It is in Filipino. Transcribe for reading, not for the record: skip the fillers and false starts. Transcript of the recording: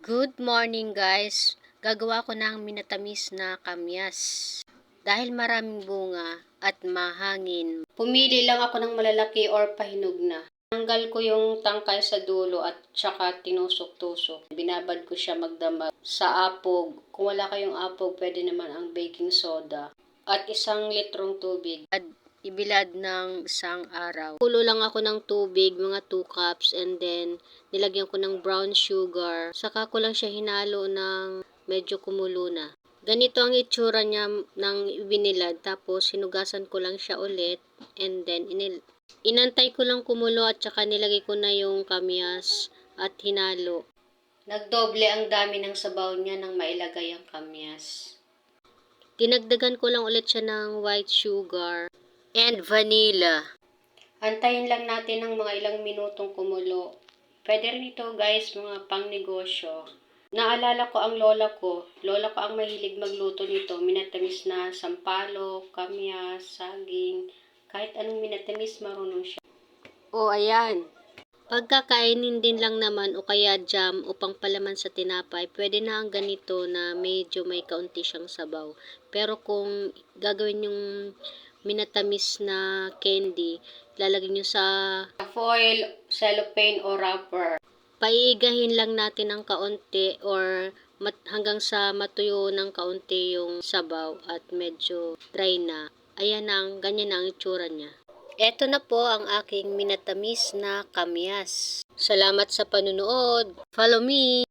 Good morning guys! Gagawa ko ng minatamis na kamyas. Dahil maraming bunga at mahangin, pumili lang ako ng malalaki or pahinog na. Tanggal ko yung tangkay sa dulo at saka tinusok-tusok. Binabad ko siya magdamag sa apog. Kung wala kayong apog, pwede naman ang baking soda. At 1 litrong tubig. At ibilad ng isang araw. Kulo lang ako ng tubig, mga 2 cups, and then nilagyan ko ng brown sugar. Saka ko lang siya hinalo ng medyo kumulo na. Ganito ang itsura niya ng binilad. Tapos hinugasan ko lang siya ulit, and then inantay ko lang kumulo at saka nilagay ko na yung kamyas at hinalo. Nagdoble ang dami ng sabaw niya nang mailagay ang kamyas. Dinagdagan ko lang ulit siya ng white sugar and vanilla. Antayin lang natin ng mga ilang minutong kumulo. Pwede rin ito guys, mga pang negosyo. Naalala ko ang lola ko. Lola ko ang mahilig magluto nito. Minatamis na sampalok, kamyas, saging. Kahit anong minatamis, marunong siya. O ayan. Pagkakainin din lang naman o kaya jam o pangpalaman sa tinapay, pwede na ang ganito na medyo may kaunti siyang sabaw. Pero kung gagawin yung minatamis na candy, lalagyan nyo sa foil, cellophane o wrapper. Paigahin lang natin ng kaunti or hanggang sa matuyo ng kaunti yung sabaw at medyo dry na. Ayan ganyan na ang itsura niya. Eto na po ang aking minatamis na kamyas. Salamat sa panunood. Follow me!